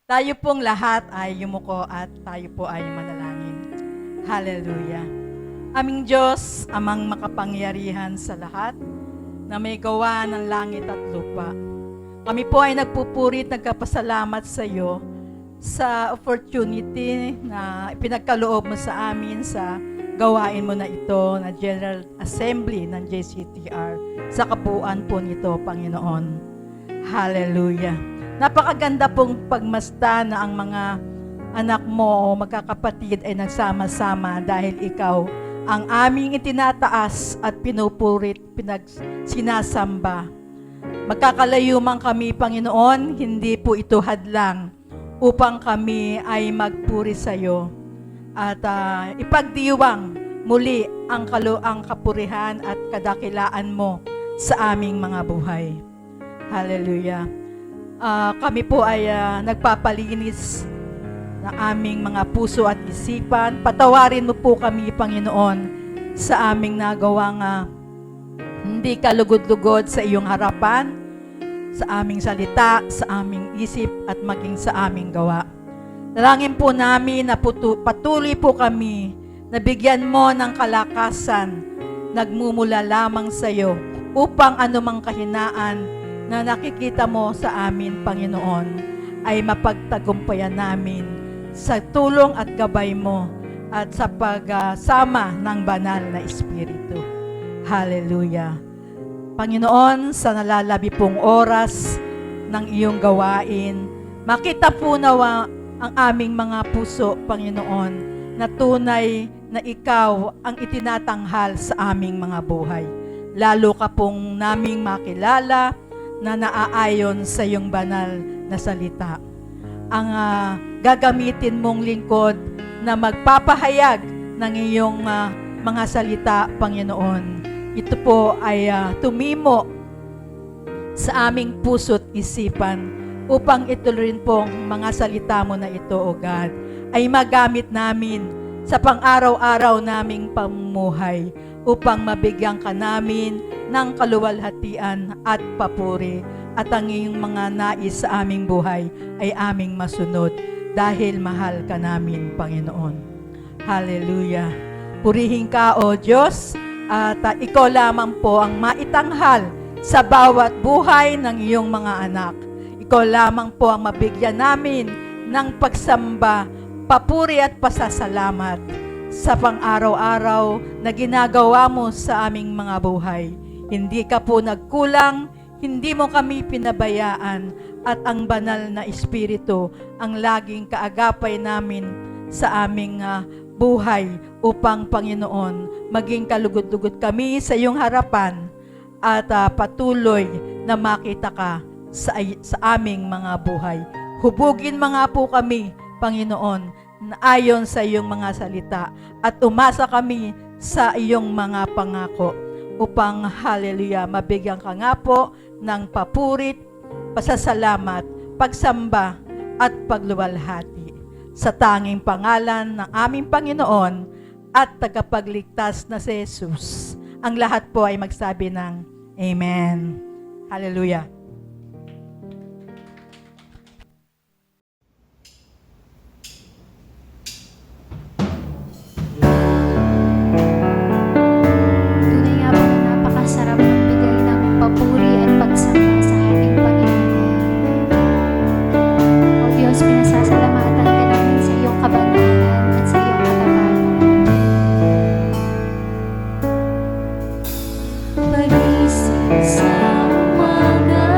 Tayo pong lahat ay yumuko at tayo po ay manalangin. Hallelujah. Aming Diyos, amang makapangyarihan sa lahat, na may gawa ng langit at lupa. Kami po ay nagpupurit, nagkapasalamat sa iyo sa opportunity na ipinagkaloob mo sa amin sa gawain mo na ito na General Assembly ng JCTR sa kabuuan po nito, Panginoon. Hallelujah. Napakaganda pong pagmasta na ang mga anak mo o magkakapatid ay nagsama-sama dahil ikaw ang aming itinataas at pinupurit, sinasamba. Magkakalayo man kami, Panginoon, hindi po ito hadlang upang kami ay magpuri sa iyo at ipagdiwang muli ang kapurihan at kadakilaan mo sa aming mga buhay. Hallelujah. Kami po ay nagpapalinis ng aming mga puso at isipan. Patawarin mo po kami, Panginoon, sa aming nagawang hindi kalugod-lugod sa iyong harapan, sa aming salita, sa aming isip, at maging sa aming gawa. Dalangin po namin na patuloy po kami na bigyan mo ng kalakasan, nagmumula lamang sa iyo, upang anumang kahinaan na nakikita mo sa amin, Panginoon, ay mapagtagumpayan namin sa tulong at gabay mo at sa pagsama ng banal na Espiritu. Hallelujah. Panginoon, sa nalalabi pong oras ng iyong gawain, makita po nawa ang aming mga puso, Panginoon, na tunay na ikaw ang itinatanghal sa aming mga buhay. Lalo ka pong naming makilala na naaayon sa iyong banal na salita. Ang gagamitin mong lingkod na magpapahayag ng iyong mga salita, Panginoon. Ito po ay tumimo sa aming puso't isipan upang ito rin pong mga salita mo na ito, O God, ay magamit namin sa pang-araw-araw naming pamumuhay upang mabigyan ka namin ng kaluwalhatian at papuri at ang iyong mga nais sa aming buhay ay aming masunod dahil mahal ka namin, Panginoon. Hallelujah. Purihin ka, O Diyos, at ikaw lamang po ang maitanghal sa bawat buhay ng iyong mga anak. Ikaw lamang po ang mabigyan namin ng pagsamba, papuri at pasasalamat sa pang-araw-araw na ginagawa mo sa aming mga buhay. Hindi ka po nagkulang, hindi mo kami pinabayaan, at ang banal na Espiritu ang laging kaagapay namin sa aming buhay upang, Panginoon, maging kalugod-lugod kami sa iyong harapan at patuloy na makita ka sa aming mga buhay. Hubugin mga po kami, Panginoon, na ayon sa iyong mga salita at umasa kami sa iyong mga pangako upang, hallelujah, mabigyan ka nga po ng papurit, pasasalamat, pagsamba at pagluwalhati sa tanging pangalan ng aming Panginoon at tagapagligtas na si Jesus. Ang lahat po ay magsabi ng Amen. Hallelujah. Tunay nga po na napakasarap magbigay ng papuri at pagsamba sa ating Panginoon. O Diyos, pinasasalamatan ka namin sa iyong kabanalan at sa iyong katapangan. Pagising sa umaga,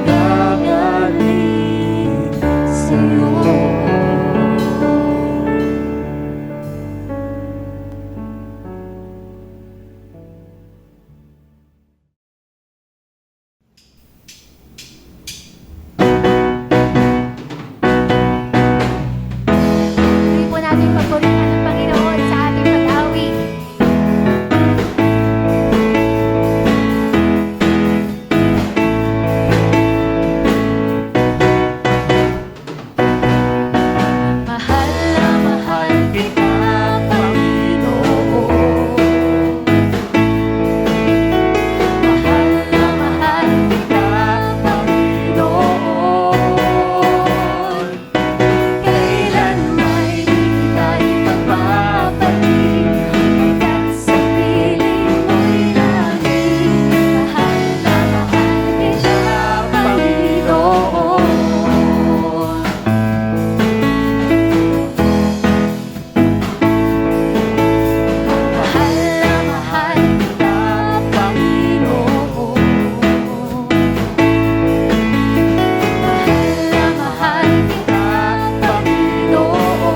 gagaling sa'yo. Hindi po natin paborito ng Panginoon sa ating pag-awit. Mahal na mahal kita, Panginoon. Mahal na mahal kita, Panginoon. Kailan may di kita ipagpapalit, hanggang sa piling mo'y langit. Mahal na mahal kita, Panginoon. Mahal na mahal kita, Panginoon. Mahal na mahal kita, Panginoon.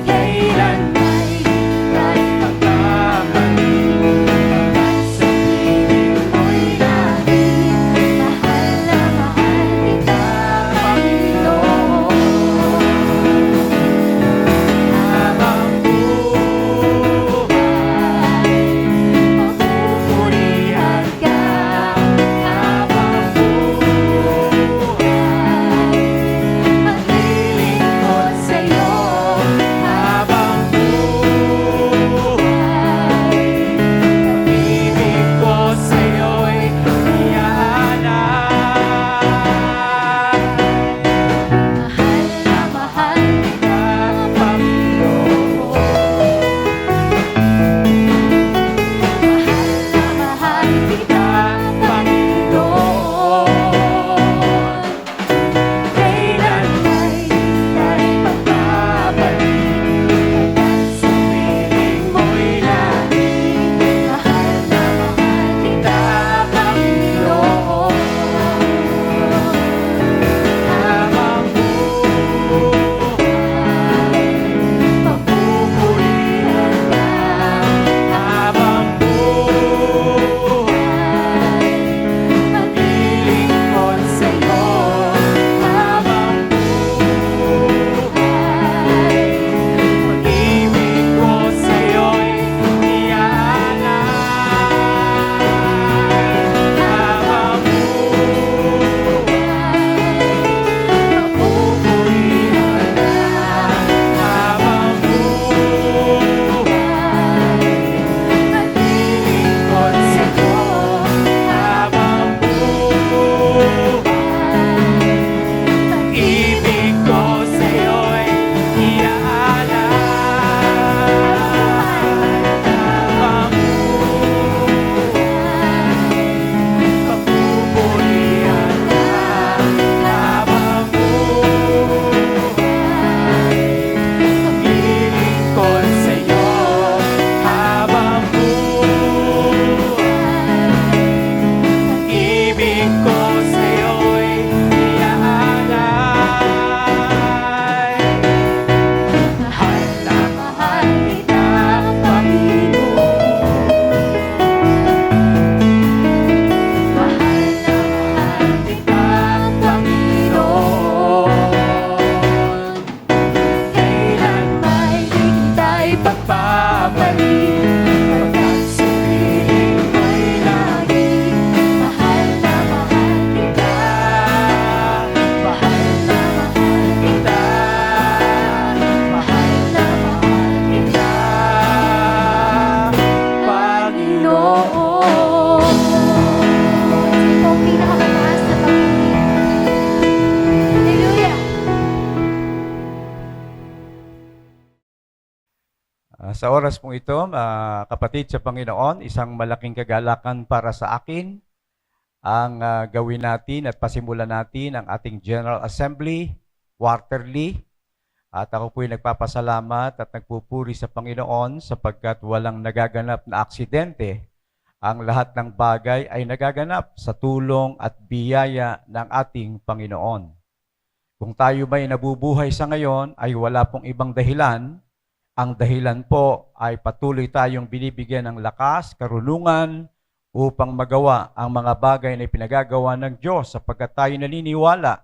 Kailan may di tayo magpapalit, hanggang sa piling mo'y langit. Mahal na mahal kita, Panginoon. Habang buhay, papupurihan ka. Habang buhay, maglilingkod sa'yo. Habang buhay, pag-ibig ko sa'yo'y iaalay. Mahal na mahal kita, Panginoon. Mahal na mahal kita, Panginoon. Kailan may di tayo magpapalit, hanggang sa piling mo'y langit. Mahal na mahal kita, Panginoon. Habang buhay, papupurihan ka. Habang buhay, maglilingkod sa'yo. Habang buhay, pag-ibig ko sa'yo'y iaalay. Habang buhay, papupurihan ka. Habang buhay, maglilingkod sa'yo. Habang buhay, pag-ibig ko sa'yo'y iaalay. Habang buhay, papupurihan ka. Habang buhay, maglilingkod sa'yo. Habang buhay, pag-ibig ko sa'yo'y iaalay. Mahal na mahal kita, Panginoon. Mahal na mahal kita, Panginoon. Kailan may di kita ipagpapalit, hanggang sa piling mo'y langit. Mahal na mahal kita. Mahal na mahal kita. Mahal na mahal kita, Panginoon. Ito ang pinakamataas na pag-ibig. Hallelujah! Sa oras pong ito, kapatid sa Panginoon, isang malaking kagalakan para sa akin ang gawin natin at pasimulan natin ang ating General Assembly quarterly. At ako po'y nagpapasalamat at nagpupuri sa Panginoon sapagkat walang nagaganap na aksidente Ang lahat ng bagay ay nagaganap sa tulong at biyaya ng ating Panginoon. Kung tayo ba'y nabubuhay sa ngayon ay wala pong ibang dahilan. Ang dahilan po ay patuloy tayong binibigyan ng lakas, karunungan upang magawa ang mga bagay na pinagagawa ng Diyos sapagkat tayo naniniwala.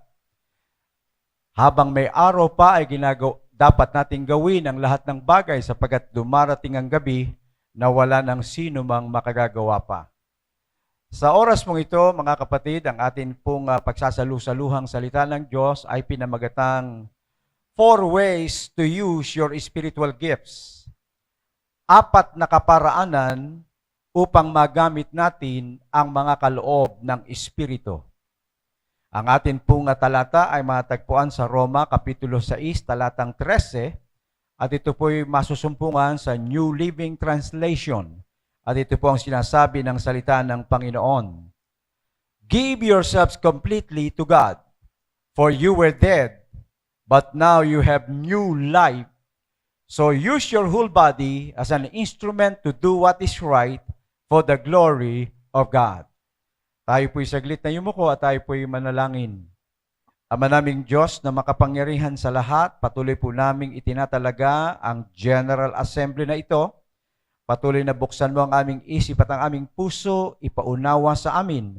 Habang may araw pa ay dapat nating gawin ang lahat ng bagay sapagkat dumarating ang gabi na wala ng sino mang makagagawa pa. Sa oras mong ito, mga kapatid, ang atin pong pagsasalu-saluhang salita ng Diyos ay pinamagatang 4 ways to use your spiritual gifts. 4 na kaparaanan upang magamit natin ang mga kaloob ng Espiritu. Ang atin pong talata ay matagpuan sa Roma, Kapitulo 6, talatang 13, at ito po'y masusumpungan sa New Living Translation. At ito po ang sinasabi ng salita ng Panginoon. Give yourselves completely to God, for you were dead, but now you have new life. So use your whole body as an instrument to do what is right for the glory of God. Tayo po'y saglit na yumuko at tayo po'y manalangin. Ama naming Diyos na makapangyarihan sa lahat, patuloy po naming itinatalaga ang General Assembly na ito. Patuloy na buksan mo ang aming isip at ang aming puso, ipaunawa sa amin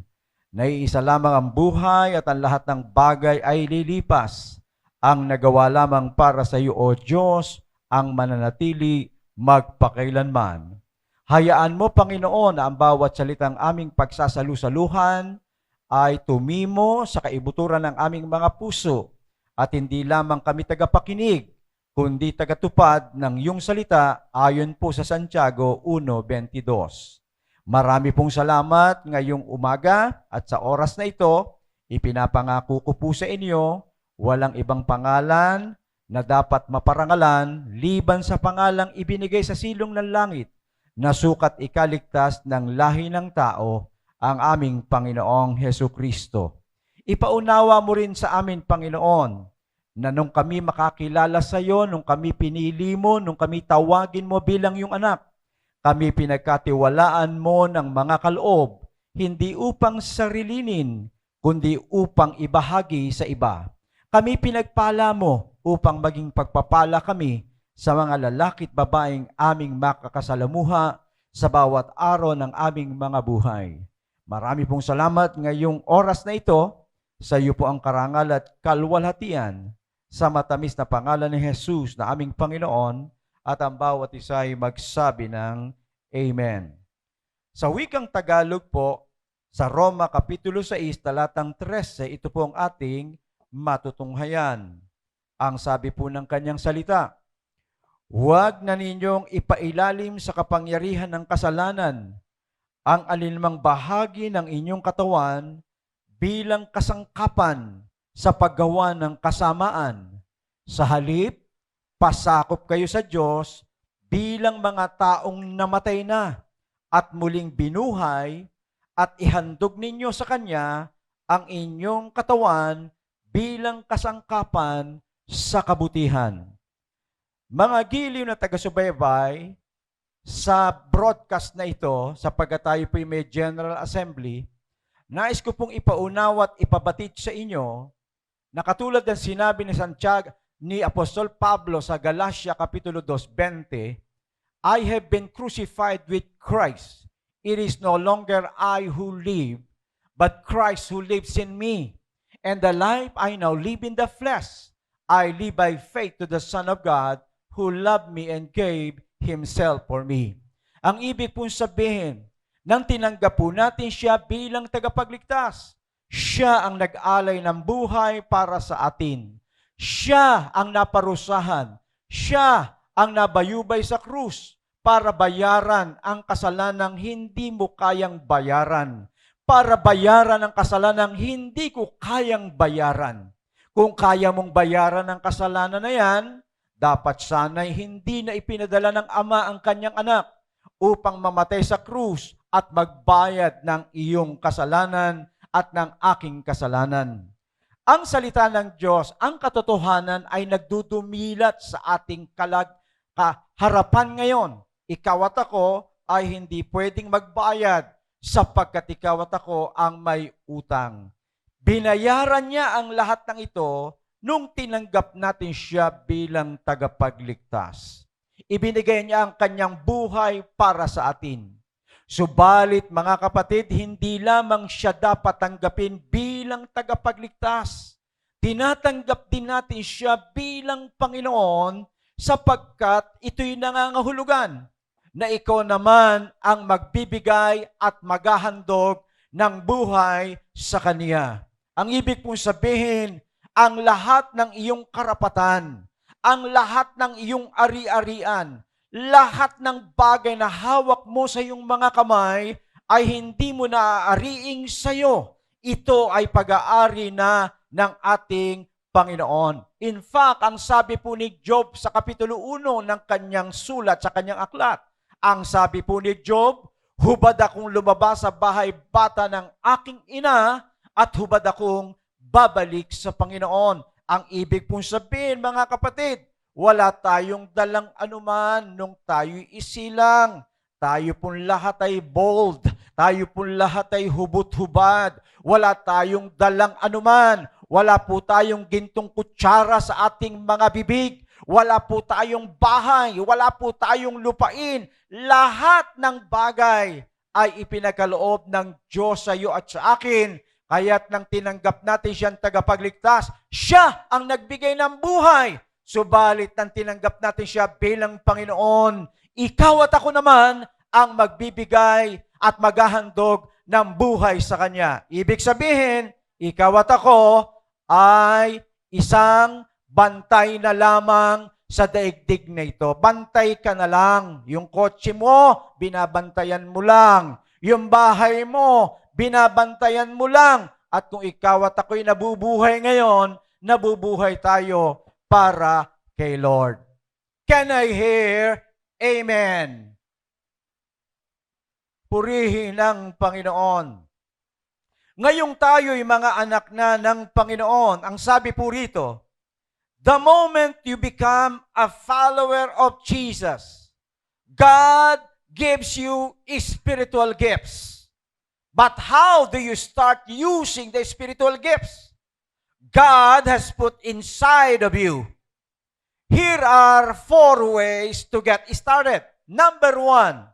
na iisa lamang ang buhay at ang lahat ng bagay ay lilipas. Ang nagawa lamang para sa iyo, O Diyos, ang mananatili magpakailanman. Hayaan mo, Panginoon, na ang bawat salitang aming pagsasalu-saluhan ay tumimo sa kaibuturan ng aming mga puso at hindi lamang kami tagapakinig, kundi tagatupad ng iyong salita ayon po sa Santiago 1:22. Marami pong salamat ngayong umaga at sa oras na ito, ipinapangako ko po sa inyo, walang ibang pangalan na dapat maparangalan liban sa pangalang ibinigay sa silong ng langit na sukat ikaligtas ng lahi ng tao, ang aming Panginoong Hesukristo. Ipaunawa mo rin sa amin, Panginoon, na nung kami makakilala sa iyo, nung kami pinili mo, nung kami tawagin mo bilang iyong anak, kami pinagkatiwalaan mo ng mga kaloob, hindi upang sarilinin, kundi upang ibahagi sa iba. Kami pinagpala mo upang maging pagpapala kami sa mga lalaki at babaeng aming makakasalamuha sa bawat araw ng aming mga buhay. Marami pong salamat ngayong oras na ito. Sa iyo po ang karangal at kalwalhatian sa matamis na pangalan ni Jesus na aming Panginoon at ang bawat isa ay magsabi ng Amen. Sa wikang Tagalog po, sa Roma Kapitulo 6, talatang 13, ito po ang ating matutunghayan. Ang sabi po ng kanyang salita, huwag na ninyong ipailalim sa kapangyarihan ng kasalanan ang alinmang bahagi ng inyong katawan bilang kasangkapan sa paggawa ng kasamaan. Sa halip, pasakop kayo sa Diyos bilang mga taong namatay na at muling binuhay at ihandog ninyo sa Kanya ang inyong katawan bilang kasangkapan sa kabutihan. Mga giliw na taga-subaybay, sa broadcast na ito, sapagkat tayo po'y may General Assembly, nais ko pong ipaunawa at ipabatid sa inyo na katulad ng sinabi ni Santiago, ni Apostol Pablo sa Galatia Kapitulo 2:20, I have been crucified with Christ. It is no longer I who live, but Christ who lives in me. And the life I now live in the flesh, I live by faith to the Son of God who loved me and gave Himself for me. Ang ibig pong sabihin, nang tinanggap po natin siya bilang tagapagligtas, siya ang nag-alay ng buhay para sa atin. Siya ang naparusahan. Siya ang nabayubay sa krus para bayaran ang kasalanang hindi mo kayang bayaran. Para bayaran ang kasalanang hindi ko kayang bayaran. Kung kaya mong bayaran ang kasalanan na yan, dapat sana'y hindi na ipinadala ng Ama ang kanyang anak upang mamatay sa krus at magbayad ng iyong kasalanan at ng aking kasalanan. Ang salita ng Diyos, ang katotohanan ay nagdudumilat sa ating harapan ngayon. Ikaw at ako, ay hindi pwedeng magbayad sapagkat ikaw at ako ang may utang. Binayaran niya ang lahat ng ito nung tinanggap natin siya bilang tagapagligtas. Ibinigay niya ang kanyang buhay para sa atin. Subalit mga kapatid, hindi lamang siya dapat tanggapin bilang tagapagligtas. Tinatanggap din natin siya bilang Panginoon sapagkat ito'y nangangahulugan na ikaw naman ang magbibigay at maghahandog ng buhay sa Kanya. Ang ibig pong sabihin, ang lahat ng iyong karapatan, ang lahat ng iyong ari-arian, lahat ng bagay na hawak mo sa iyong mga kamay ay hindi mo naaariing sa iyo. Ito ay pag-aari na ng ating Panginoon. In fact, ang sabi po ni Job sa Kapitulo 1 ng kanyang sulat, sa kanyang aklat, ang sabi po ni Job, hubad akong lumabas sa bahay bata ng aking ina at hubad akong babalik sa Panginoon. Ang ibig pong sabihin, mga kapatid, wala tayong dalang anuman nung tayo'y isilang. Tayo pong lahat ay bold. Tayo pong lahat ay hubot-hubad. Wala tayong dalang anuman. Wala po tayong gintong kutsara sa ating mga bibig. Wala po tayong bahay. Wala po tayong lupain. Lahat ng bagay ay ipinakaloob ng Diyos sa iyo at sa akin. Kaya't nang tinanggap natin siyang tagapagligtas, siya ang nagbigay ng buhay. Subalit nang tinanggap natin siya bilang Panginoon, ikaw at ako naman ang magbibigay at maghahandog ng buhay sa Kanya. Ibig sabihin, ikaw at ako ay isang bantay na lamang sa daigdig na ito. Bantay ka na lang. Yung kotse mo, binabantayan mo lang. Yung bahay mo, binabantayan mo lang. At kung ikaw at ako'y nabubuhay ngayon, nabubuhay tayo para kay Lord. Can I hear amen? Purihin ang Panginoon. Ngayong tayo'y mga anak na ng Panginoon, ang sabi po rito, the moment you become a follower of Jesus, God gives you spiritual gifts. But how do you start using the spiritual gifts God has put inside of you? Here are 4 ways to get started. Number 1,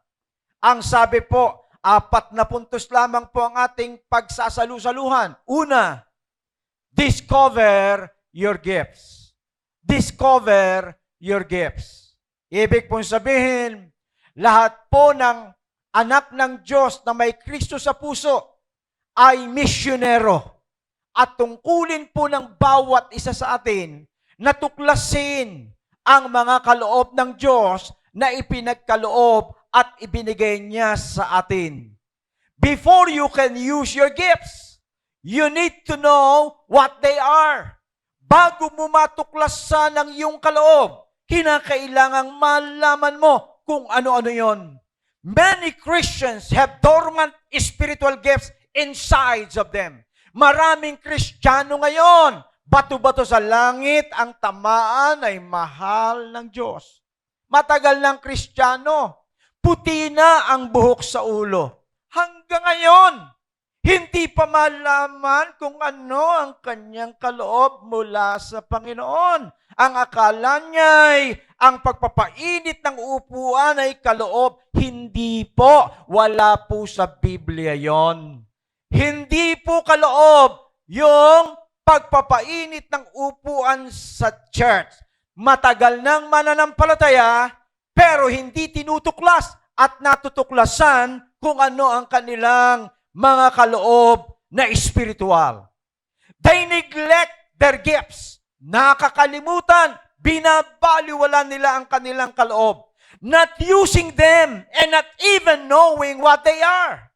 ang sabi po, 4 na puntos lamang po ang ating pagsasalu-saluhan. Una, discover your gifts. Discover your gifts. Ibig pong sabihin, lahat po ng anak ng Diyos na may Kristo sa puso ay misyonero. At tungkulin po ng bawat isa sa atin na tuklasin ang mga kaloob ng Diyos na ipinagkaloob at ibinigay niya sa atin. Before you can use your gifts, you need to know what they are. Bago mo matuklasan ang iyong kaloob, kinakailangang malaman mo kung ano-ano yon. Many Christians have dormant spiritual gifts inside of them. Maraming Kristiyano ngayon, bato-bato sa langit, ang tamaan ay mahal ng Diyos. Matagal ng Kristiyano, puti na ang buhok sa ulo. Hanggang ngayon, hindi pa malaman kung ano ang kanyang kaloob mula sa Panginoon. Ang akala niya'y ang pagpapainit ng upuan ay kaloob. Hindi po, wala po sa Biblia yon. Hindi po kaloob yung pagpapainit ng upuan sa church. Matagal nang mananampalataya, pero hindi tinutuklas at natutuklasan kung ano ang kanilang mga kaloob na espiritual. They neglect their gifts. Nakakalimutan, binabaliwala nila ang kanilang kaloob. Not using them and not even knowing what they are.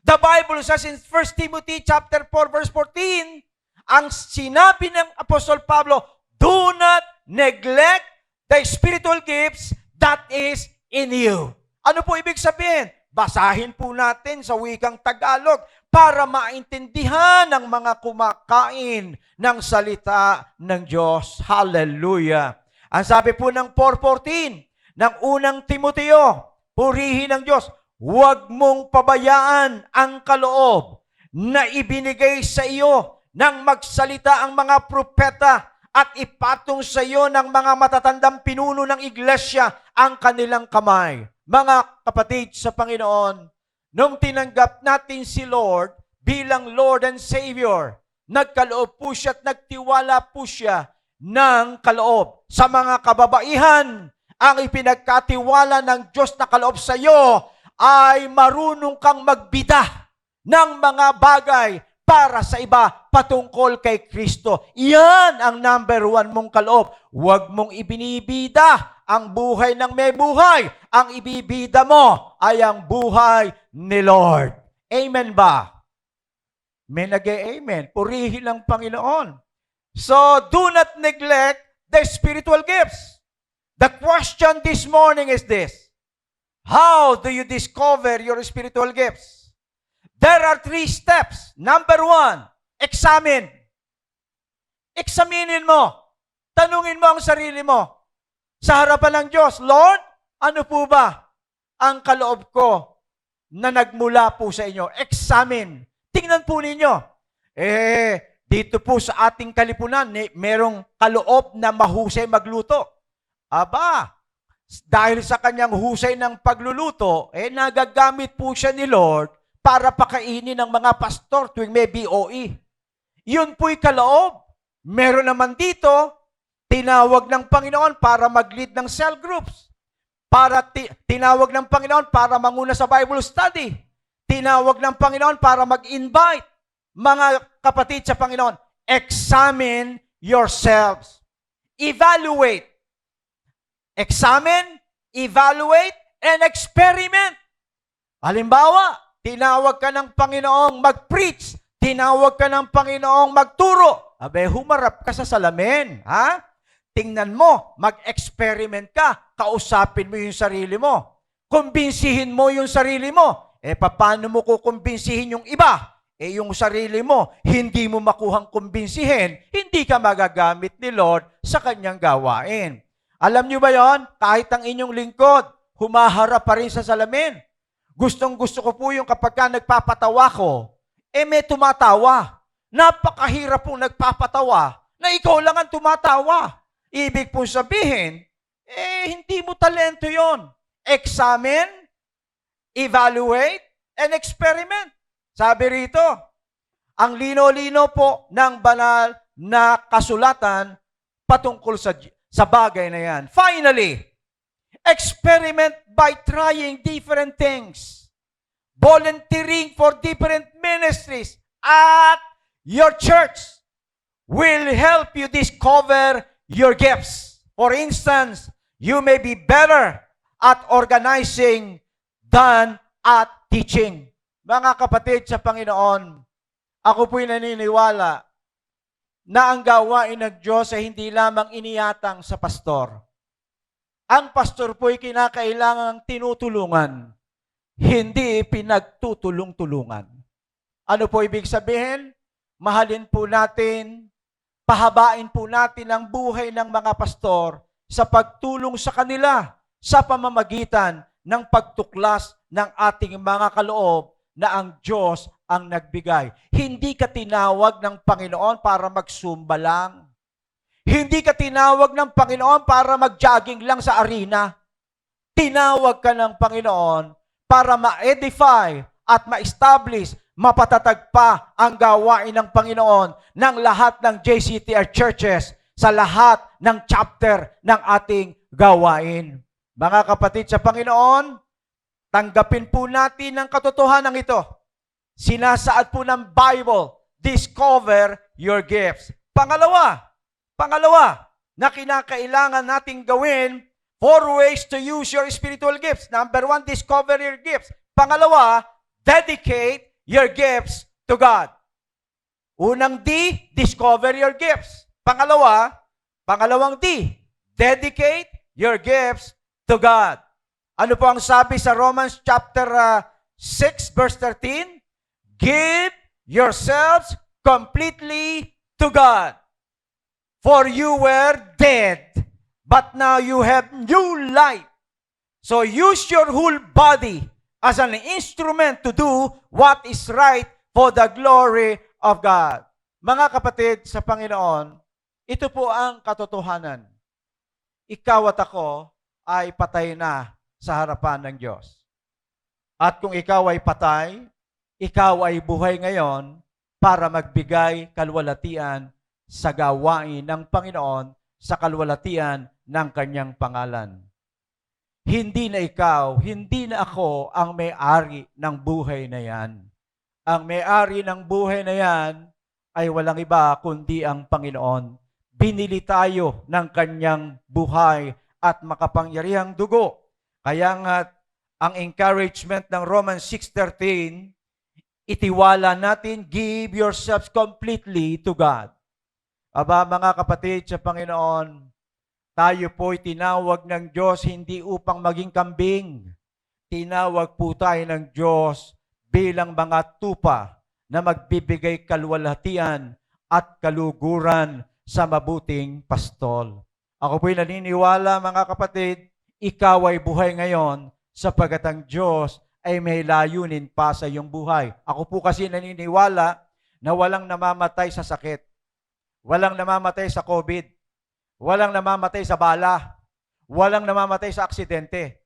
The Bible says in 1 Timothy chapter 4 verse 14, ang sinabi ng Apostol Pablo, do not neglect the spiritual gifts that is in you. Ano po ibig sabihin? Basahin po natin sa wikang Tagalog para maintindihan ng mga kumakain ng salita ng Diyos. Hallelujah! Ang sabi po ng 4:14 ng unang Timoteo, purihin ng Diyos, huwag mong pabayaan ang kaloob na ibinigay sa iyo nang magsalita ang mga propeta at ipatong sa iyo ng mga matatandang pinuno ng iglesia ang kanilang kamay. Mga kapatid sa Panginoon, nung tinanggap natin si Lord bilang Lord and Savior, nagkaloob po siya at nagtiwala po siya ng kaloob. Sa mga kababaihan, ang ipinagkatiwala ng Diyos na kaloob sa iyo ay marunong kang magbida ng mga bagay para sa iba patungkol kay Kristo. Iyan ang number 1 mong kaloob. Huwag mong ibinibida ang buhay ng may buhay. Ang ibibida mo ay ang buhay ni Lord. Amen ba? May nag-amen. Purihin ang Panginoon. So, do not neglect the spiritual gifts. The question this morning is this: how do you discover your spiritual gifts? There are 3 steps. Number 1, examine. Examinin mo. Tanungin mo ang sarili mo. Sa harapan ng Diyos, Lord, ano po ba ang kaloob ko na nagmula po sa inyo? Examine. Tingnan po ninyo. Dito po sa ating kalipunan, merong kaloob na mahusay magluto. Aba, dahil sa kanyang husay ng pagluluto, nagagamit po siya ni Lord para pakainin ng mga pastor tuwing may BOE. Yun po'y kaloob. Meron naman dito, tinawag ng Panginoon para mag-lead ng cell groups. Tinawag ng Panginoon para manguna sa Bible study. Tinawag ng Panginoon para mag-invite. Mga kapatid sa Panginoon, examine yourselves. Evaluate. Examine, evaluate, and experiment. Halimbawa, tinawag ka ng Panginoong mag-preach. Tinawag ka ng Panginoong magturo. Humarap ka sa salamin. Ha? Tingnan mo, mag-experiment ka. Kausapin mo yung sarili mo. Kumbinsihin mo yung sarili mo. Paano mo kukumbinsihin yung iba? Yung sarili mo, hindi mo makuhang kumbinsihin, hindi ka magagamit ni Lord sa kanyang gawain. Alam niyo ba yon? Kahit ang inyong lingkod, humaharap pa rin sa salamin. Gustong-gusto ko po yung kapag ka nagpapatawa ko, may tumatawa. Napakahirap pong nagpapatawa na ikaw lang ang tumatawa. Ibig pong sabihin, hindi mo talento yon. Examine, evaluate, and experiment. Sabi rito, ang lino-lino po ng banal na kasulatan patungkol sa bagay na yan. Finally, experiment by trying different things. Volunteering for different ministries at your church will help you discover your gifts. For instance, you may be better at organizing than at teaching. Mga kapatid sa Panginoon, ako po'y naniniwala na ang gawain ng Diyos ay hindi lamang iniyatang sa pastor. Ang pastor po'y kinakailangang tinutulungan, hindi pinagtutulong-tulungan. Ano po ibig sabihin? Mahalin po natin, pahabain po natin ang buhay ng mga pastor sa pagtulong sa kanila sa pamamagitan ng pagtuklas ng ating mga kaloob na ang Diyos ang nagbigay. Hindi ka tinawag ng Panginoon para magsumba lang. Hindi ka tinawag ng Panginoon para mag-jogging lang sa arena. Tinawag ka ng Panginoon para ma-edify at ma-establish, mapatatag pa ang gawain ng Panginoon ng lahat ng JCTR churches sa lahat ng chapter ng ating gawain. Mga kapatid sa Panginoon, tanggapin po natin ang katotohanan ito. Sinasaad po ng Bible, discover your gifts. Pangalawa, na kinakailangan nating gawin, 4 ways to use your spiritual gifts. Number 1, discover your gifts. Pangalawa, dedicate your gifts to God. Unang D, discover your gifts. Pangalawang D, dedicate your gifts to God. Ano po ang sabi sa Romans chapter 6 verse 13? Give yourselves completely to God. For you were dead, but now you have new life. So use your whole body as an instrument to do what is right for the glory of God. Mga kapatid sa Panginoon, ito po ang katotohanan. Ikaw at ako ay patay na sa harapan ng Diyos. At kung ikaw ay patay, ikaw ay buhay ngayon para magbigay kalwalatian sa gawain ng Panginoon, sa kalwalatian ng kanyang pangalan. Hindi na ikaw, hindi na ako ang may-ari ng buhay na yan. Ang may-ari ng buhay na yan ay walang iba kundi ang Panginoon. Binili tayo ng kanyang buhay at makapangyarihang dugo. Kaya nga, ang encouragement ng Romans 6:13, itiwala natin, give yourselves completely to God. Aba, mga kapatid sa Panginoon, tayo po'y tinawag ng Diyos hindi upang maging kambing. Tinawag po tayo ng Diyos bilang mga tupa na magbibigay kalwalhatian at kaluguran sa mabuting pastol. Ako po'y naniniwala, mga kapatid, ikaw ay buhay ngayon sapagkat ang Diyos ay may layunin pa sa iyong buhay. Ako po kasi naniniwala na walang namamatay sa sakit, walang namamatay sa COVID, walang namamatay sa bala, walang namamatay sa aksidente.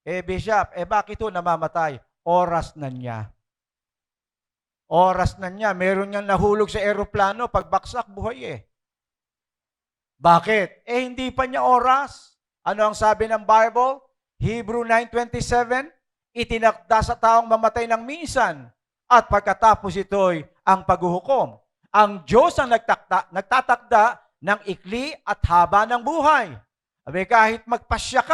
Bishop, bakit ito namamatay? Oras na niya. Oras na niya. Meron niyang nahulog sa eroplano, pagbaksak, buhay . Bakit? Hindi pa niya oras. Ano ang sabi ng Bible? Hebrew 9:27, itinakda sa taong mamatay ng minsan at pagkatapos ito'y ang paghuhukom. Ang Diyos ang nagtatakda ng ikli at haba ng buhay. Kahit magpasya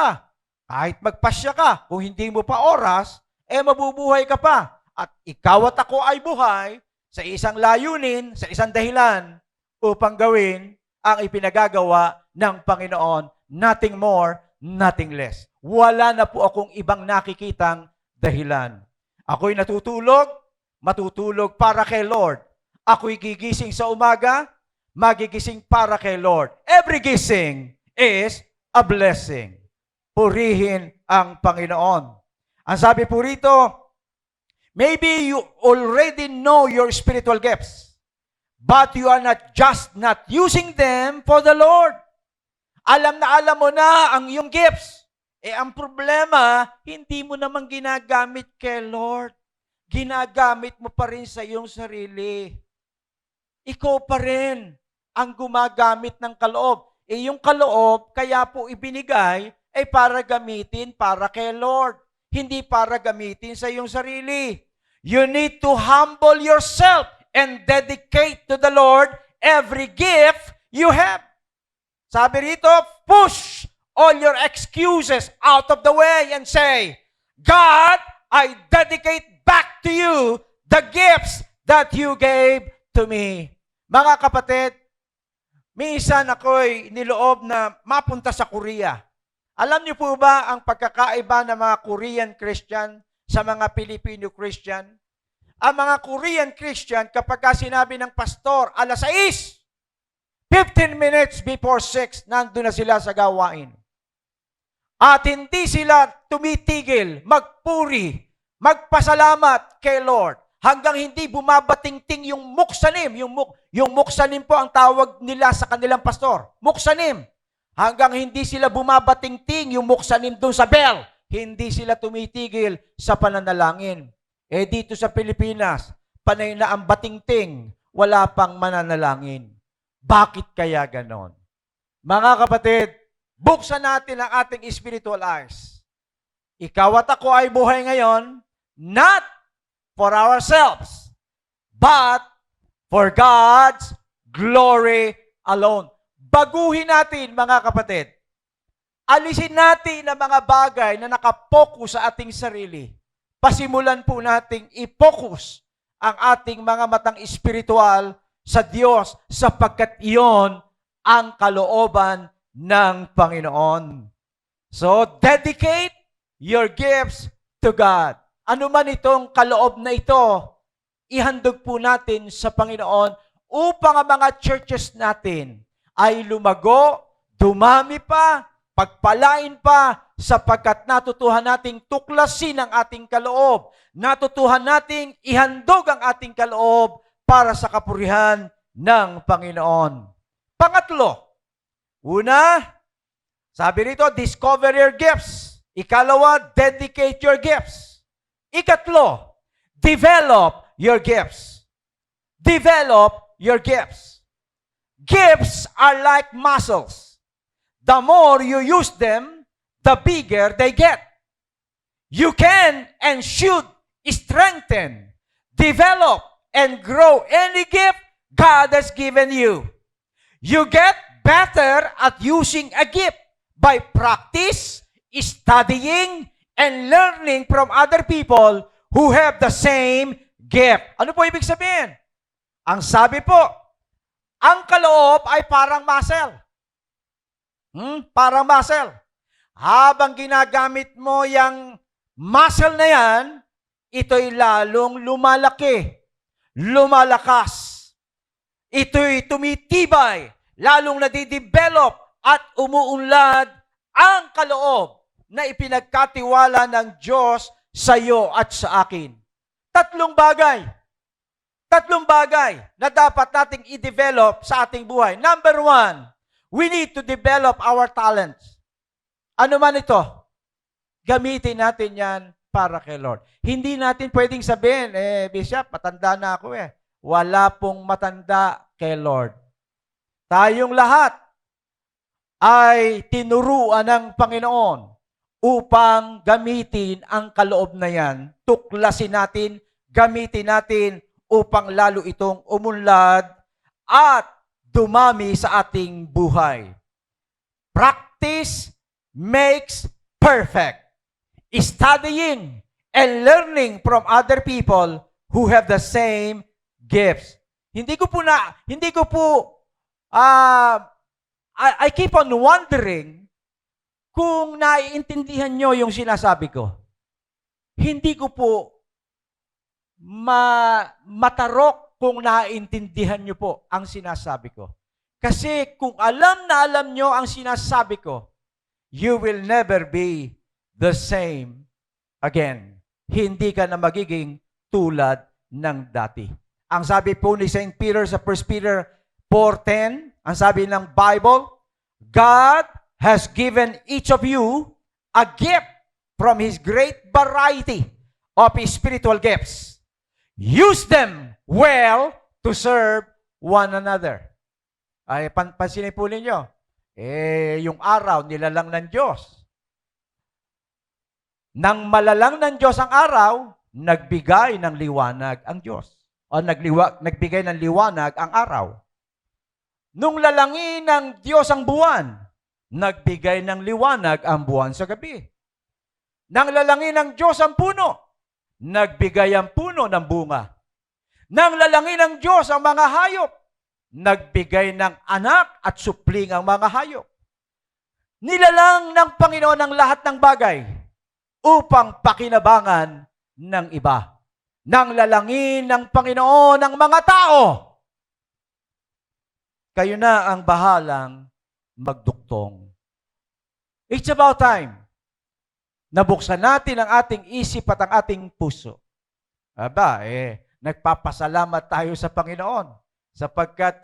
ka, kung hindi mo pa oras, mabubuhay ka pa. At ikaw at ako ay buhay sa isang layunin, sa isang dahilan upang gawin ang ipinagagawa ng Panginoon. Nothing more, nothing less. Wala na po akong ibang nakikitang dahilan. Ako'y matutulog para kay Lord. Ako'y gigising sa umaga, magigising para kay Lord. Every gising is a blessing. Purihin ang Panginoon. Ang sabi po rito, maybe you already know your spiritual gifts, but you are not using them for the Lord. Alam mo na ang iyong gifts. Ang problema, hindi mo naman ginagamit kay Lord. Ginagamit mo pa rin sa iyong sarili. Ikaw pa rin ang gumagamit ng kaloob. Yung kaloob, kaya po ibinigay, ay para gamitin para kay Lord. Hindi para gamitin sa iyong sarili. You need to humble yourself and dedicate to the Lord every gift you have. Sabi rito, push all your excuses out of the way and say, God, I dedicate back to you the gifts that you gave to me. Mga kapatid, minsan ako'y niloob na mapunta sa Korea. Alam niyo po ba ang pagkakaiba ng mga Korean Christian sa mga Filipino Christian? Ang mga Korean Christian, kapag sinabi ng pastor, 6:00, 15 minutes before 6, nandun na sila sa gawain. At hindi sila tumitigil, magpuri, magpasalamat kay Lord, hanggang hindi bumabatingting yung muksanim. Yung muksanim po ang tawag nila sa kanilang pastor. Muksanim. Hanggang hindi sila bumabatingting yung muksanim doon sa bell. Hindi sila tumitigil sa pananalangin. Dito sa Pilipinas, panay na ang batingting, wala pang mananalangin. Bakit kaya ganon? Mga kapatid, buksan natin ang ating spiritual eyes. Ikaw at ako ay buhay ngayon, not for ourselves, but for God's glory alone. Baguhin natin, mga kapatid. Alisin natin ang mga bagay na nakapokus sa ating sarili. Pasimulan po nating i-focus ang ating mga matang espiritual sa Diyos sapagkat iyon ang kalooban ng Panginoon. So, dedicate your gifts to God. Ano man itong kaloob na ito, ihandog po natin sa Panginoon upang ang mga churches natin ay lumago, dumami pa, pagpalain pa sapagkat natutuhan nating tuklasin ang ating kaloob. Natutuhan nating ihandog ang ating kaloob para sa kapurihan ng Panginoon. Pangatlo, una, sabi rito, discover your gifts. Ikalawa, dedicate your gifts. Ikatlo, develop your gifts. Develop your gifts. Gifts are like muscles. The more you use them, the bigger they get. You can and should strengthen, develop, and grow any gift God has given you. You get better at using a gift by practice, studying, and learning from other people who have the same gift. Ano po ibig sabihin? Ang sabi po, ang kaloob ay parang muscle. Parang muscle. Habang ginagamit mo yung muscle na yan, ito'y lalong lumalaki, lumalakas. Ito'y tumitibay, lalong nadidevelop at umuunlad ang kaloob na ipinagkatiwala ng Diyos sa iyo at sa akin. Tatlong bagay na dapat nating i-develop sa ating buhay. Number one, we need to develop our talents. Ano man ito, gamitin natin yan para kay Lord. Hindi natin pwedeng sabihin, Bishop, matanda na ako eh. Wala pong matanda kay Lord. Tayong lahat ay tinuruan ng Panginoon upang gamitin ang kaloob na yan, tuklasin natin, gamitin natin upang lalo itong umunlad at dumami sa ating buhay. Practice makes perfect. Studying and learning from other people who have the same gifts. I keep on wondering kung naiintindihan nyo yung sinasabi ko. Hindi ko po matarok kung naiintindihan nyo po ang sinasabi ko. Kasi kung alam na alam nyo ang sinasabi ko, you will never be the same again. Hindi ka na magiging tulad ng dati. Ang sabi po ni St. Peter sa 1 Peter 4:10, ang sabi ng Bible, God has given each of you a gift from His great variety of spiritual gifts. Use them well to serve one another. Ay, pansinin po ninyo, yung araw, nilalang ng Diyos. Nang malalang ng Diyos ang araw, nagbigay ng liwanag ang Diyos. O nagbigay ng liwanag ang araw. Nung lalangin ng Diyos ang buwan, nagbigay ng liwanag ang buwan sa gabi. Nang lalangin ng Diyos ang puno, nagbigay ang puno ng bunga. Nang lalangin ng Diyos ang mga hayop, nagbigay ng anak at supling ang mga hayop. Nilalang ng Panginoon ang lahat ng bagay upang pakinabangan ng iba. Nang lalangin ng Panginoon ang mga tao, kayo na ang bahalang magduktong. It's about time na buksan natin ang ating isip at ang ating puso. Nagpapasalamat tayo sa Panginoon sapagkat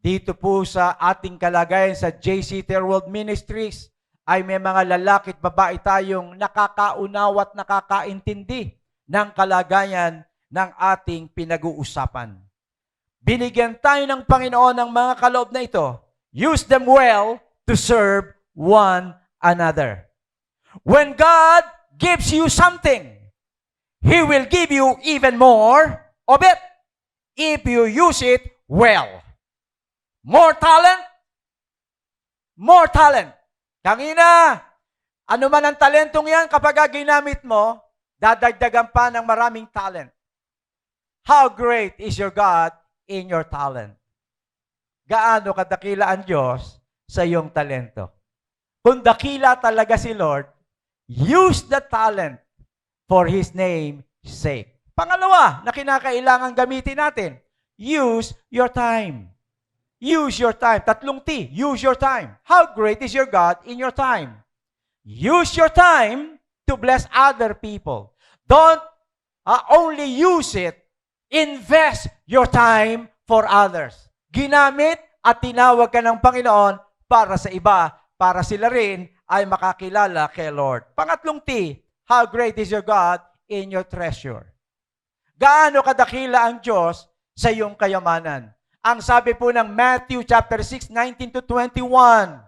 dito po sa ating kalagayan sa JC World Ministries ay may mga lalaki at babae tayong nakakaunawa at nakakaintindi ng kalagayan ng ating pinag-uusapan. Binigyan tayo ng Panginoon ng mga kaloob na ito. Use them well to serve one another. When God gives you something, He will give you even more of it if you use it well. More talent? More talent. Kangina, ano man ang talentong yan, kapag ginamit mo, dadagdagan pa ng maraming talent. How great is your God in your talent? Gaano kadakila ang Diyos sa iyong talento? Kung dakila talaga si Lord, use the talent for His name's sake. Pangalawa, na kinakailangan gamitin natin, use your time. Use your time. Tatlong T, use your time. How great is your God in your time? Use your time to bless other people. Don't only use it. Invest your time for others. Ginamit at tinawag ka ng Panginoon para sa iba, para sila rin ay makakilala kay Lord. Pangatlong T, how great is your God in your treasure? Gaano kadakila ang Diyos sa iyong kayamanan? Ang sabi po ng Matthew chapter 6, 19 to 21,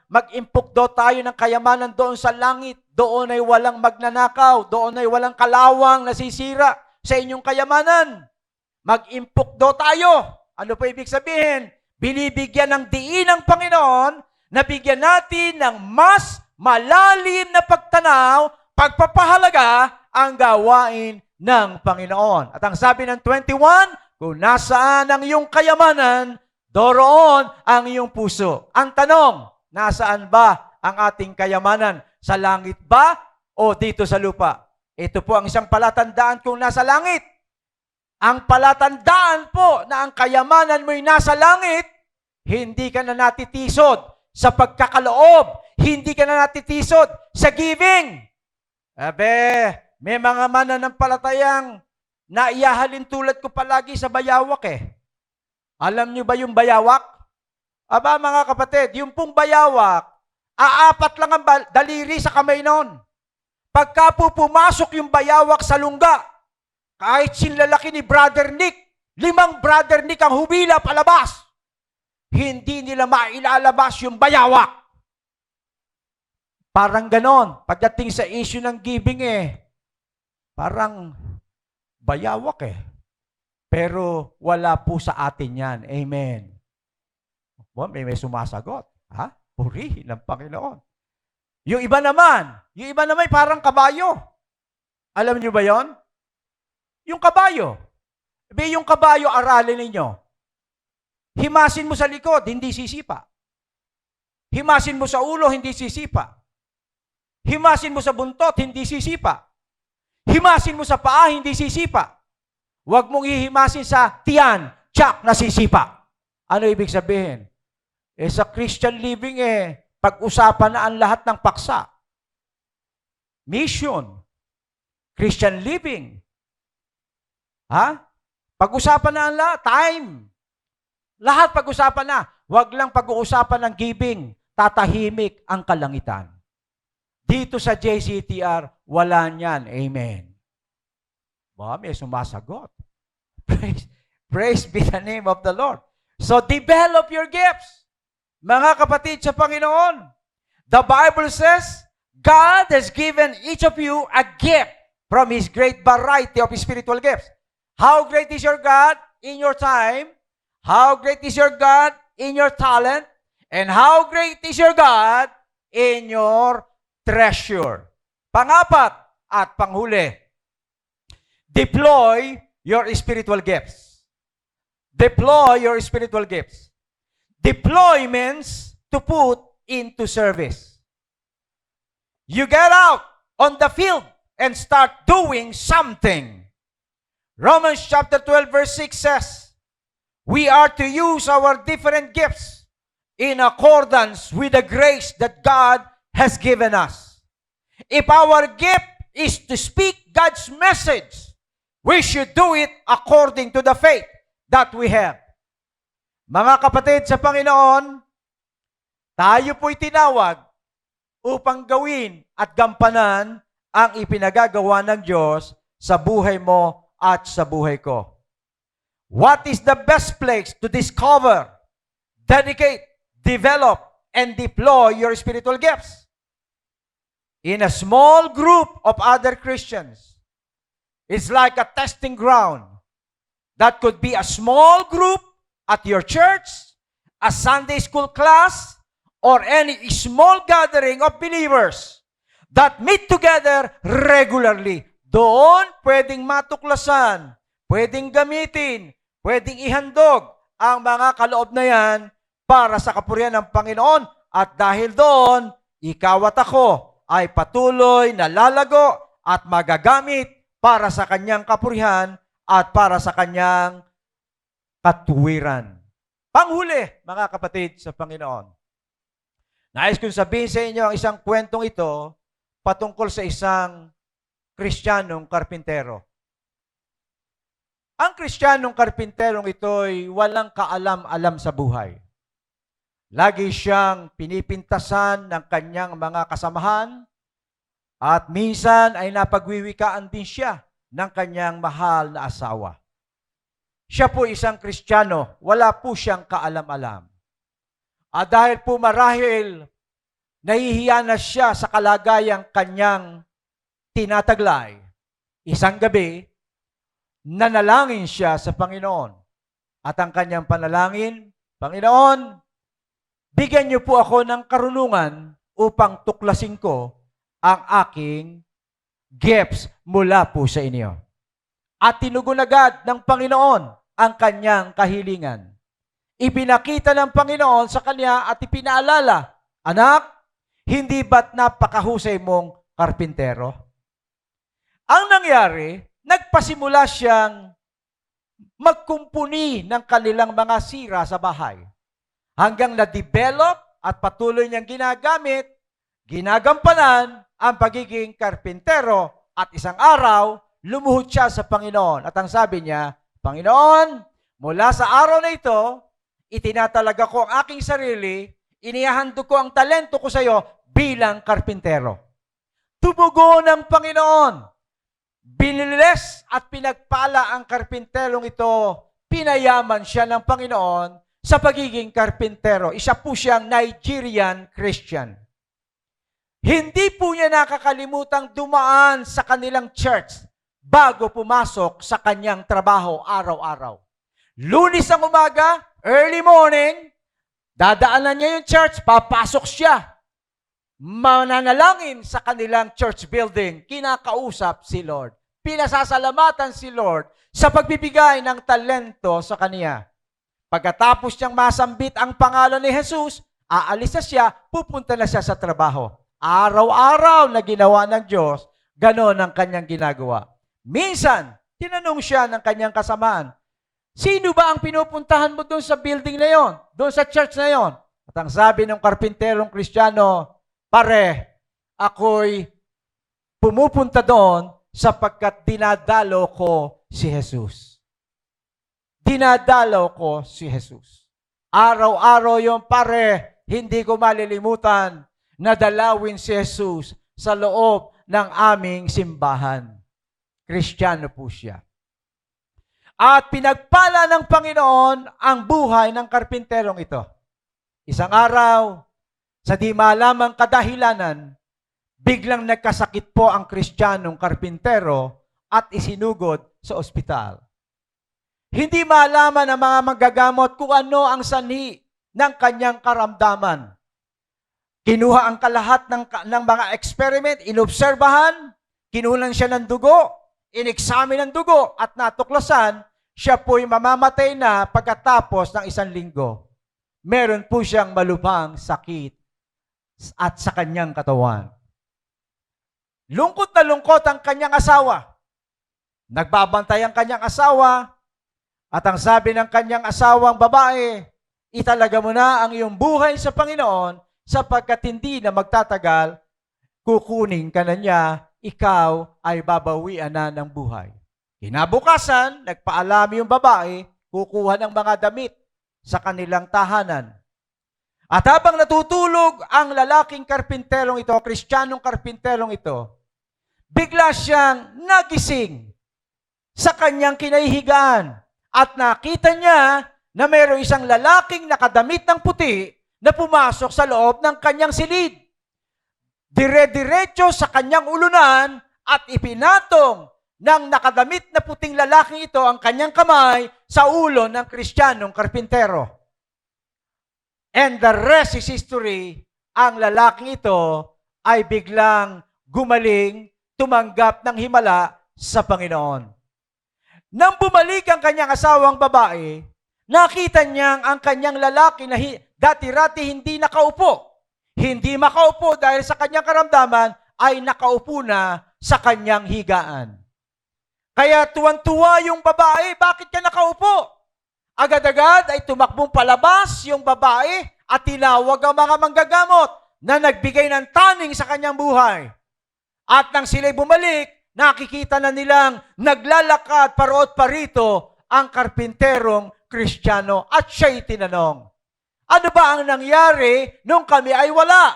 mag-impok daw tayo ng kayamanan doon sa langit. Doon ay walang magnanakaw. Doon ay walang kalawang nasisira sa inyong kayamanan. Mag-impok daw tayo. Ano po ibig sabihin? Binibigyan ng diin ng Panginoon na bigyan natin ng mas malalim na pagtanaw, pagpapahalaga ang gawain ng Panginoon. At ang sabi ng 21, kung nasaan ang iyong kayamanan, doroon ang iyong puso. Ang tanong, nasaan ba ang ating kayamanan? Sa langit ba o dito sa lupa? Ito po ang isang palatandaan kung nasa langit. Ang palatandaan po na ang kayamanan mo'y nasa langit, hindi ka na natitisod sa pagkakaloob. Hindi ka na natitisod sa giving. May mga mananampalatayang naiyahalin tulad ko palagi sa bayawak eh. Alam niyo ba yung bayawak? Mga kapatid, yung pong bayawak, aapat lang ang daliri sa kamay noon. Pagka po pumasok yung bayawak sa lungga, kahit sinlalaki ni Brother Nick, 5 Brother Nick ang humila palabas, hindi nila mailalabas yung bayawak. Parang ganon. Pagdating sa issue ng giving parang bayawak Pero wala po sa atin yan. Amen. May sumasagot. Purihin ng Panginoon. Yung iba naman parang kabayo. Alam niyo ba yon? Yung kabayo. Yung kabayo, aralin ninyo. Himasin mo sa likod, hindi sisipa. Himasin mo sa ulo, hindi sisipa. Himasin mo sa buntot, hindi sisipa. Himasin mo sa paa, hindi sisipa. Huwag mong ihimasin sa tiyan, tsak, nasisipa. Ano ibig sabihin? Sa Christian living pag-usapan na ang lahat ng paksa. Mission. Christian living. Pag-usapan na ang lahat. Time. Lahat pag-usapan na. Huwag lang pag-uusapan ng giving. Tatahimik ang kalangitan. Dito sa JCTR, wala niyan. Amen. May sumasagot. Praise be the name of the Lord. So, develop your gifts. Mga kapatid sa Panginoon, the Bible says, God has given each of you a gift from His great variety of spiritual gifts. How great is your God in your time? How great is your God in your talent? And how great is your God in your treasure? Pangapat at panghuli, deploy your spiritual gifts. Deploy your spiritual gifts. Deploy means to put into service. You get out on the field and start doing something. Romans chapter 12 verse 6 says, we are to use our different gifts in accordance with the grace that God has given us. If our gift is to speak God's message, we should do it according to the faith that we have. Mga kapatid sa Panginoon, tayo po'y tinawag upang gawin at gampanan ang ipinagagawa ng Diyos sa buhay mo at sa buhay ko. What is the best place to discover, dedicate, develop, and deploy your spiritual gifts? In a small group of other Christians. It's like a testing ground. That could be a small group at your church, a Sunday school class, or any small gathering of believers that meet together regularly. Doon pwedeng matuklasan, pwedeng gamitin, pwedeng ihandog ang mga kaloob na yan para sa kapurihan ng Panginoon. At dahil doon, ikaw at ako ay patuloy na lalago at magagamit para sa kanyang kapurihan at para sa kanyang katuwiran. Panghuli, mga kapatid sa Panginoon. Nais kong sabihin sa inyo ang isang kwentong ito patungkol sa isang Kristiyanong karpintero. Ang Kristiyanong karpinterong ito ay walang kaalam-alam sa buhay. Lagi siyang pinipintasan ng kanyang mga kasamahan at minsan ay napagwiwikaan din siya ng kanyang mahal na asawa. Siya po isang Kristiyano, wala po siyang kaalam-alam. At dahil po marahil nahihiya na siya sa kalagayang kanyang tinataglay, isang gabi, nanalangin siya sa Panginoon. At ang kanyang panalangin, Panginoon, bigyan niyo po ako ng karunungan upang tuklasin ko ang aking gifts mula po sa inyo. At tinugon agad ng Panginoon ang kanyang kahilingan. Ipinakita ng Panginoon sa kanya at ipinaalala, Anak, hindi ba't napakahusay mong karpintero? Ang nangyari, nagpasimula siyang magkumpuni ng kanilang mga sira sa bahay. Hanggang na-develop at patuloy niyang ginagampanan ang pagiging karpintero at isang araw, lumuhod siya sa Panginoon. At ang sabi niya, Panginoon, mula sa araw na ito, itinatalaga ko ang aking sarili, inihahandog ko ang talento ko sa iyo bilang karpintero. Tumugon ng Panginoon. Binilis at pinagpala ang karpinterong ito. Pinayaman siya ng Panginoon sa pagiging karpintero. Isa po siyang Nigerian Christian. Hindi po niya nakakalimutang dumaan sa kanilang church bago pumasok sa kanyang trabaho araw-araw. Lunes ang umaga, early morning, dadaanan niya yung church, papasok siya. Mananalangin sa kanilang church building, kinakausap si Lord. Pinasasalamatan si Lord sa pagbibigay ng talento sa kaniya. Pagkatapos niyang masambit ang pangalan ni Jesus, aalis na siya, pupunta na siya sa trabaho. Araw-araw na ginawa ng Diyos, ganon ang kanyang ginagawa. Minsan, tinanong siya ng kanyang kasamaan, sino ba ang pinupuntahan mo doon sa building na yon? Doon sa church na yon? At ang sabi ng karpinterong Kristiyano, pare, ako'y pumupunta doon sapagkat dinadalo ko si Jesus. Dinadalo ko si Jesus. Araw-araw yung pare, hindi ko malilimutan na dalawin si Jesus sa loob ng aming simbahan. Kristiyano po siya. At pinagpala ng Panginoon ang buhay ng karpinterong ito. Isang araw, sa di malamang kadahilanan, biglang nagkasakit po ang Kristiyanong karpintero at isinugod sa ospital. Hindi malaman ng mga manggagamot kung ano ang sanhi ng kanyang karamdaman. Kinuha ang kalahat ng mga experiment, inobserbahan, kinunan siya ng dugo, inexamine ng dugo at natuklasan, siya po'y mamamatay na pagkatapos ng 1 linggo. Meron po siyang malubhang sakit at sa kanyang katawan. Lungkot na lungkot ang kanyang asawa. Nagbabantay ang kanyang asawa at ang sabi ng kanyang asawang babae, italaga mo na ang iyong buhay sa Panginoon sapagkat hindi na magtatagal, kukunin ka na niya, ikaw ay babawian na ng buhay. Kinabukasan, nagpaalam yung babae, kukuha ng mga damit sa kanilang tahanan. At habang natutulog ang lalaking karpinterong ito, Kristiyanong karpinterong ito, bigla siyang nagising sa kanyang kinahihigaan at nakita niya na mayroong isang lalaking nakadamit ng puti na pumasok sa loob ng kanyang silid. Dire-diretso sa kanyang ulunan at ipinatong ng nakadamit na puting lalaking ito ang kanyang kamay sa ulo ng Kristiyanong karpintero. And the rest is history. Ang lalaking ito ay biglang gumaling, tumanggap ng himala sa Panginoon. Nang bumalik ang kanyang asawang babae, nakita niyang ang kanyang lalaki na dati-rati hindi nakaupo. Hindi makaupo dahil sa kanyang karamdaman ay nakaupo na sa kanyang higaan. Kaya tuwan-tuwa yung babae, bakit ka nakaupo? Agad-agad ay tumakbong palabas yung babae at tinawag ang mga manggagamot. na nagbigay ng taning sa kanyang buhay. At nang sila'y bumalik, nakikita na nilang naglalakad paro't parito ang karpinterong Kristiyano at siya'y tinanong, ano ba ang nangyari nung kami ay wala?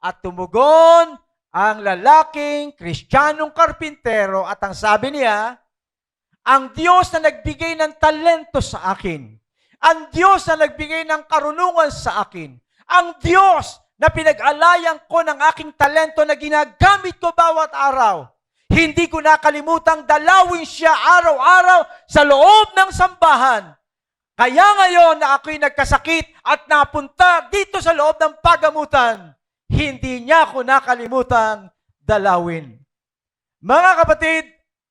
At tumugon ang lalaking Kristiyanong karpintero at ang sabi niya, ang Diyos na nagbigay ng talento sa akin, ang Diyos na nagbigay ng karunungan sa akin, ang Diyos na pinag-alayan ko ng aking talento na ginagamit ko bawat araw, hindi ko nakalimutang dalawin siya araw-araw sa loob ng sambahan. Kaya ngayon na ako'y nagkasakit at napunta dito sa loob ng pagamutan, hindi niya ako nakalimutang dalawin. Mga kapatid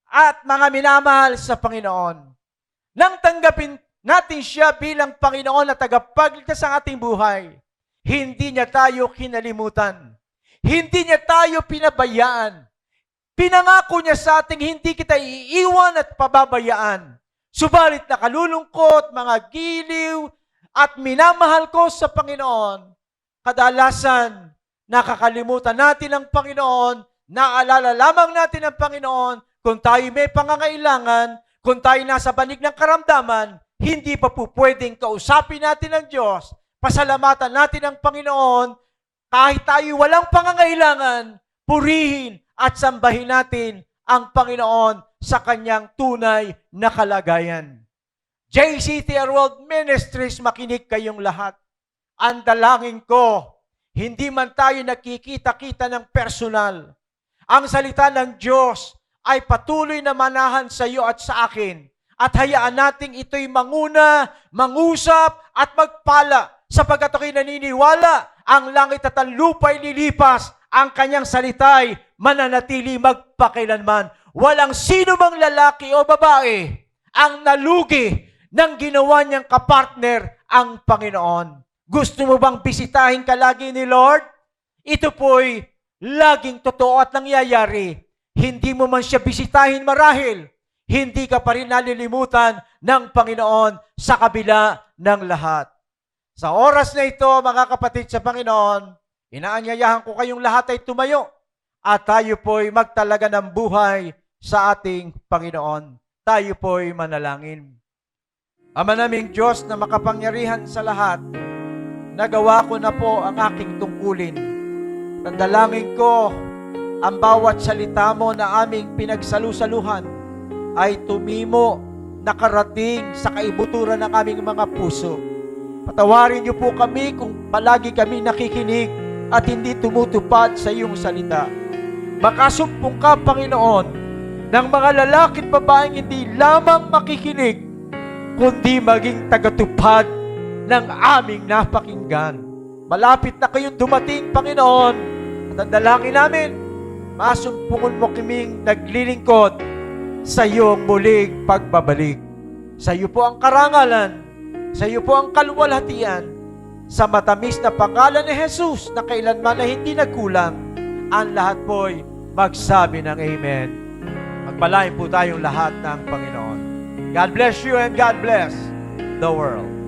at mga minamahal sa Panginoon, nang tanggapin natin siya bilang Panginoon at tagapagligtas sa ating buhay, hindi niya tayo kinalimutan. Hindi niya tayo pinabayaan. Pinangako niya sa ating hindi kita iiwan at pababayaan. Subalit nakalulungkot, mga giliw, at minamahal ko sa Panginoon, kadalasan nakakalimutan natin ang Panginoon, naalala lamang natin ang Panginoon kung tayo may pangangailangan, kung tayo nasa banig ng karamdaman, hindi pa po pwedeng kausapin natin ang Diyos, pasalamatan natin ang Panginoon, kahit tayo walang pangangailangan, purihin at sambahin natin ang Panginoon sa kanyang tunay na kalagayan. JCTR World Ministries, makinig kayong lahat. Ang dalangin ko, hindi man tayo nakikita-kita ng personal. Ang salita ng Diyos ay patuloy na manahan sa iyo at sa akin. At hayaan nating ito'y manguna, mangusap at magpala sapagkat ako'y naniniwala ang langit at ang lupa'y lilipas, ang kanyang salita'y mananatili magpakailanman. Walang sino mang lalaki o babae ang nalugi ng ginawa niyang kapartner ang Panginoon. Gusto mo bang bisitahin ka lagi ni Lord? Ito po'y laging totoo at nangyayari. Hindi mo man siya bisitahin marahil, hindi ka pa rin nalilimutan ng Panginoon sa kabila ng lahat. Sa oras na ito, mga kapatid sa Panginoon, inaanyayahan ko kayong lahat ay tumayo at tayo po'y magtalaga ng buhay sa ating Panginoon. Tayo po'y manalangin. Ama naming Diyos na makapangyarihan sa lahat, nagawa ko na po ang aking tungkulin. Tandalangin ko, ang bawat salita mo na aming pinagsalusaluhan ay tumimo, nakarating sa kaibuturan ng aming mga puso. Patawarin niyo po kami kung palagi kami nakikinig at hindi tumutupad sa iyong salita. Makasumpong ka, Panginoon, ng mga lalaki at babaeng hindi lamang makikinig, kundi maging tagatupad ng aming napakinggan. Malapit na kayong dumating, Panginoon, at ang dalangin namin, masumpungon mo kaming naglilingkod sa iyong muling pagbabalik. Sa iyo po ang karangalan, sa iyo po ang kaluwalhatian, sa matamis na pangalan ni Jesus na kailanman na hindi nagkulang, ang lahat po'y magsabi ng Amen. Magpalain po tayong lahat ng Panginoon. God bless you and God bless the world.